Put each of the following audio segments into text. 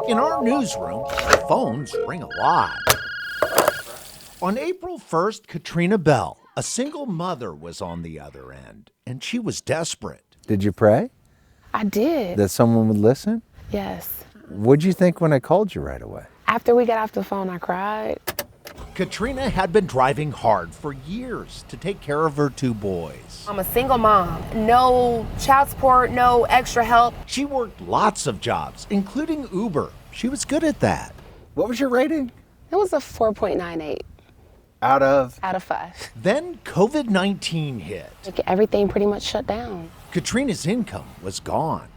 In our newsroom, the phones ring a lot. On April 1st, Katrina Bell, a single mother, was on the other end, and she was desperate. Did you pray I did. that someone would listen? Yes. What'd you think when I called you right away? After we got off the phone, I cried. Katrina had been driving hard for years to take care of her two boys. I'm a single mom. No child support, no extra help. She worked lots of jobs, including Uber. She was good at that. What was your rating? It was a 4.98 Out of? out of 5. Then COVID-19 hit. Like, everything pretty much shut down. Katrina's income was gone.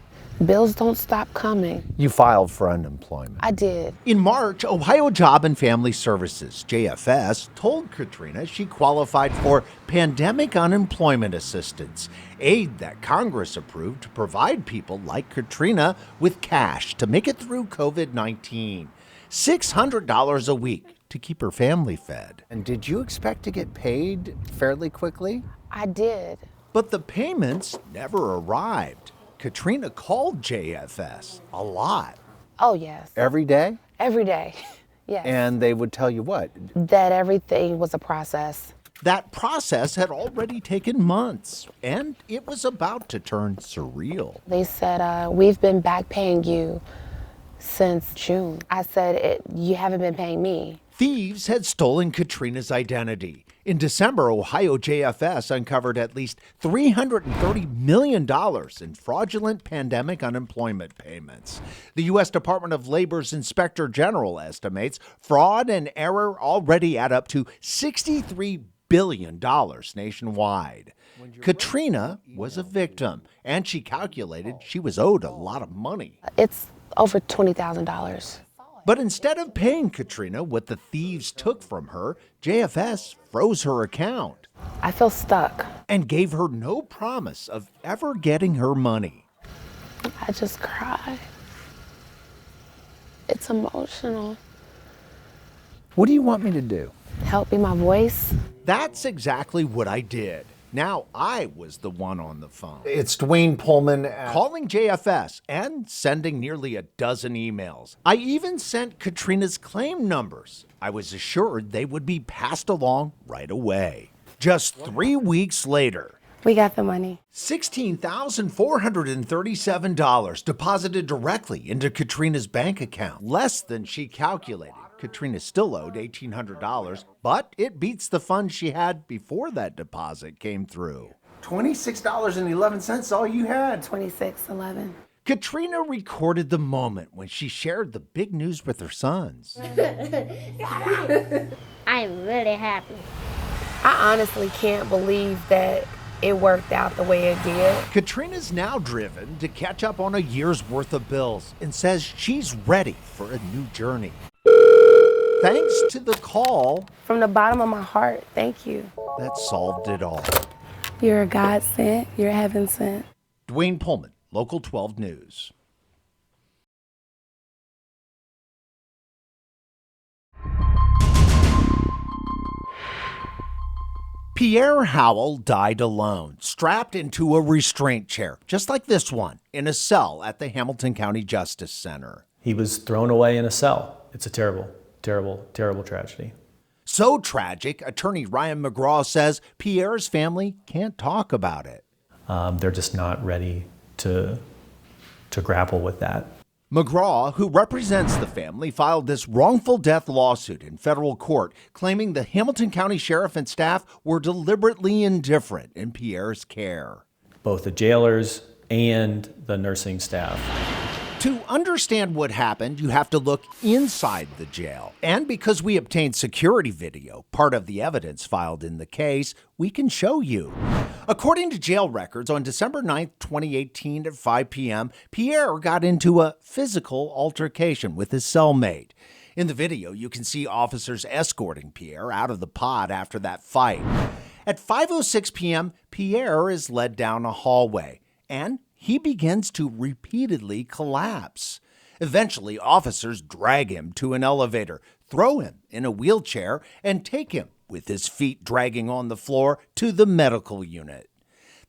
Bills don't stop coming. You filed for unemployment. I did. In March, Ohio Job and Family Services, JFS, told Katrina she qualified for pandemic unemployment assistance, aid that Congress approved to provide people like Katrina with cash to make it through COVID-19. $600 a week to keep her family fed. And did you expect to get paid fairly quickly? I did. But the payments never arrived. Katrina called JFS a lot. Oh, yes. Every day? Every day. Yes. And they would tell you what? That everything was a process. That process had already taken months, and it was about to turn surreal. They said, we've been back paying you since June. I said, you haven't been paying me. Thieves had stolen Katrina's identity. In December, Ohio JFS uncovered at least $330 million in fraudulent pandemic unemployment payments. The U.S. Department of Labor's Inspector General estimates fraud and error already add up to $63 billion nationwide. Katrina was a victim, and she calculated she was owed a lot of money. It's over $20,000. But instead of paying Katrina what the thieves took from her, JFS froze her account I feel stuck. and gave her no promise of ever getting her money. I just cry. It's emotional. What do you want me to do? Help be my voice. That's exactly what I did. Now I was the one on the phone. It's Dwayne Pullman calling JFS and sending nearly a dozen emails. I even sent Katrina's claim numbers. I was assured they would be passed along right away. Just 3 weeks later, We got the money. $16,437 deposited directly into Katrina's bank account, less than she calculated. Katrina still owed $1,800, but it beats the funds she had before that deposit came through. $26.11, all you had. 2611. Katrina recorded the moment when she shared the big news with her sons. I'm really happy. I honestly can't believe that it worked out the way it did. Katrina's now driven to catch up on a year's worth of bills and says she's ready for a new journey. Thanks to the call From the bottom of my heart, thank you. that solved it all. You're a God sent, you're heaven sent. Dwayne Pullman, Local 12 News. Pierre Howell died alone, strapped into a restraint chair, just like this one, in a cell at the Hamilton County Justice Center. He was thrown away in a cell. It's a terrible, terrible, terrible tragedy. So tragic, attorney Ryan McGraw says Pierre's family can't talk about it. They're just not ready to grapple with that. McGraw, who represents the family, filed this wrongful death lawsuit in federal court, claiming the Hamilton County Sheriff and staff were deliberately indifferent in Pierre's care. Both the jailers and the nursing staff. To understand what happened, you have to look inside the jail. And because we obtained security video, part of the evidence filed in the case, we can show you. According to jail records, on December 9th, 2018 at 5 p.m., Pierre got into a physical altercation with his cellmate. In the video, you can see officers escorting Pierre out of the pod after that fight. At 5:06 p.m., Pierre is led down a hallway, and he begins to repeatedly collapse. Eventually, officers drag him to an elevator, throw him in a wheelchair, and take him, with his feet dragging on the floor, to the medical unit.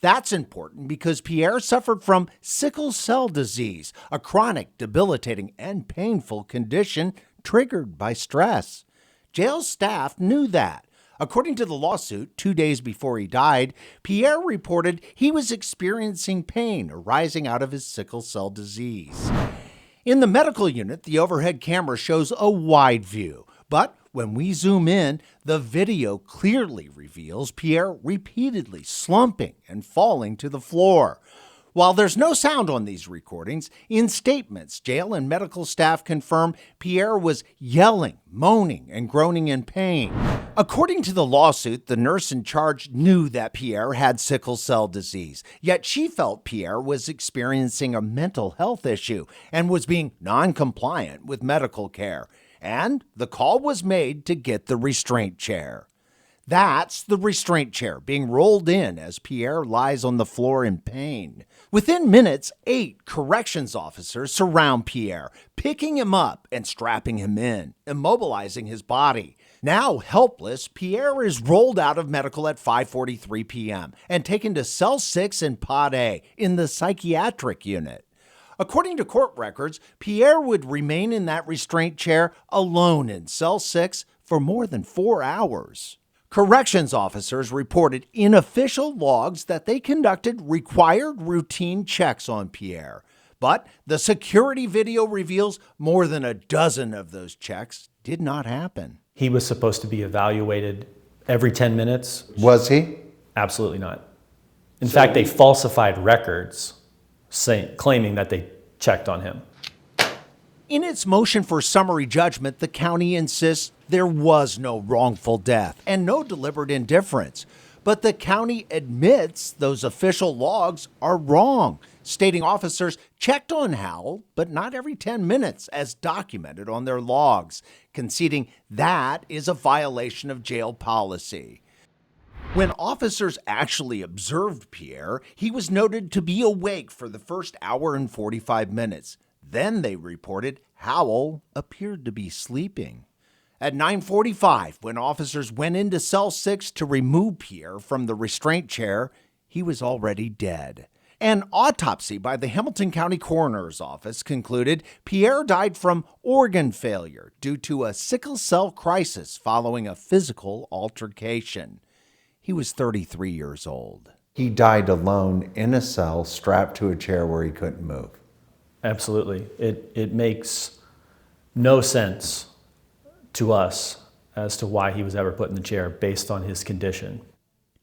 That's important because Pierre suffered from sickle cell disease, a chronic, debilitating, and painful condition triggered by stress. Jail staff knew that. According to the lawsuit, 2 days before he died, Pierre reported he was experiencing pain arising out of his sickle cell disease. In the medical unit, the overhead camera shows a wide view, but when we zoom in, the video clearly reveals Pierre repeatedly slumping and falling to the floor. While there's no sound on these recordings, in statements, jail and medical staff confirm Pierre was yelling, moaning, and groaning in pain. According to the lawsuit, the nurse in charge knew that Pierre had sickle cell disease, yet she felt Pierre was experiencing a mental health issue and was being non-compliant with medical care. And the call was made to get the restraint chair. That's the restraint chair being rolled in as Pierre lies on the floor in pain. Within minutes, 8 corrections officers surround Pierre, picking him up and strapping him in, immobilizing his body. Now helpless, Pierre is rolled out of medical at 5:43 p.m. and taken to Cell 6 in Pod A in the psychiatric unit. According to court records, Pierre would remain in that restraint chair alone in Cell 6 for more than 4 hours. Corrections officers reported in official logs that they conducted required routine checks on Pierre. But the security video reveals more than a dozen of those checks did not happen. He was supposed to be evaluated every 10 minutes. Was he? Absolutely not. In fact, they falsified records claiming that they checked on him. In its motion for summary judgment, the county insists there was no wrongful death and no deliberate indifference. But the county admits those official logs are wrong, stating officers checked on Howell, but not every 10 minutes as documented on their logs, conceding that is a violation of jail policy. When officers actually observed Pierre, he was noted to be awake for the first hour and 45 minutes. Then they reported Howell appeared to be sleeping. At 9:45, when officers went into Cell 6 to remove Pierre from the restraint chair, he was already dead. An autopsy by the Hamilton County Coroner's Office concluded Pierre died from organ failure due to a sickle cell crisis following a physical altercation. He was 33 years old. He died alone in a cell strapped to a chair where he couldn't move. Absolutely. It makes no sense to us as to why he was ever put in the chair based on his condition.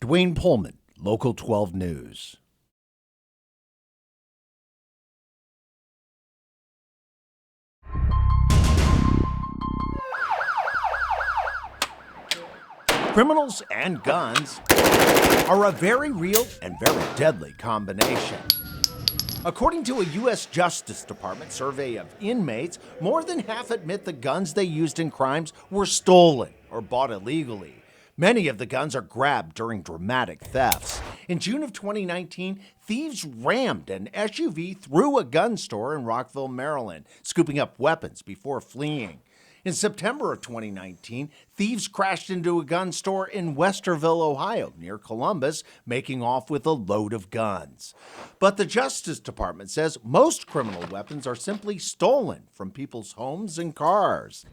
Dwayne Pullman, Local 12 News. Criminals and guns are a very real and very deadly combination. According to a U.S. Justice Department survey of inmates, more than half admit the guns they used in crimes were stolen or bought illegally. Many of the guns are grabbed during dramatic thefts. In June of 2019, thieves rammed an SUV through a gun store in Rockville, Maryland, scooping up weapons before fleeing. In September of 2019, thieves crashed into a gun store in Westerville, Ohio, near Columbus, making off with a load of guns. But the Justice Department says most criminal weapons are simply stolen from people's homes and cars.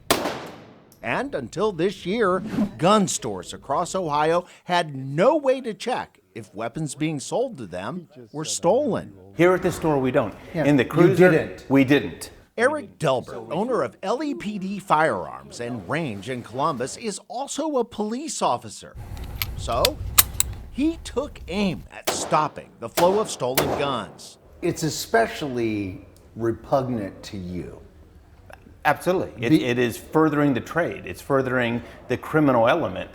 And until this year, gun stores across Ohio had no way to check if weapons being sold to them were stolen. Here at the store, we don't. Yeah, In the cruiser, you didn't. we didn't. Eric Delbert, owner of LEPD Firearms and Range in Columbus, is also a police officer. So, he took aim at stopping the flow of stolen guns. It's especially repugnant to you. Absolutely. It is furthering the trade. It's furthering the criminal element.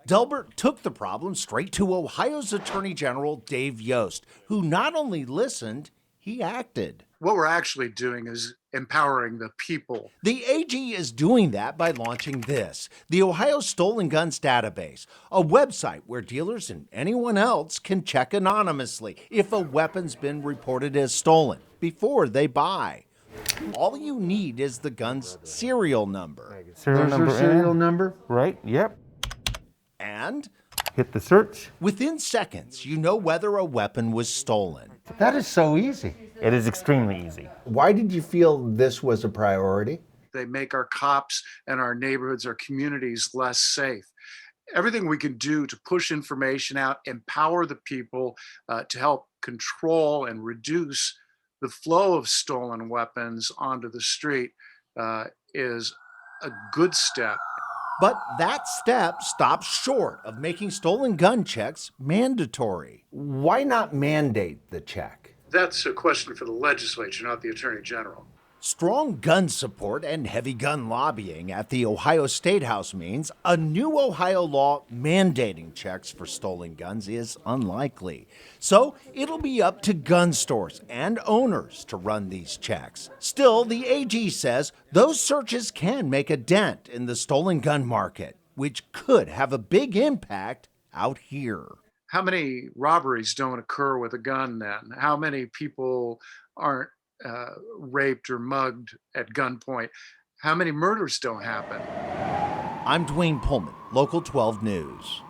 Delbert took the problem straight to Ohio's Attorney General Dave Yost, who not only listened, he acted. What we're actually doing is empowering the people. The AG is doing that by launching this, the Ohio Stolen Guns Database, a website where dealers and anyone else can check anonymously if a weapon's been reported as stolen before they buy. All you need is the gun's serial number. Serial There's your serial number? Right, yep. And Hit the search. Within seconds, you know whether a weapon was stolen. That is so easy. It is extremely easy. Why did you feel this was a priority? They make our cops and our neighborhoods, our communities less safe. Everything we can do to push information out, empower the people to help control and reduce the flow of stolen weapons onto the street is a good step. But that step stops short of making stolen gun checks mandatory. Why not mandate the check? That's a question for the legislature, not the Attorney General. Strong gun support and heavy gun lobbying at the Ohio State House means a new Ohio law mandating checks for stolen guns is unlikely. So it'll be up to gun stores and owners to run these checks. Still, the AG says those searches can make a dent in the stolen gun market, which could have a big impact out here. How many robberies don't occur with a gun then? How many people aren't raped or mugged at gunpoint? How many murders don't happen? I'm Dwayne Pullman, Local 12 News.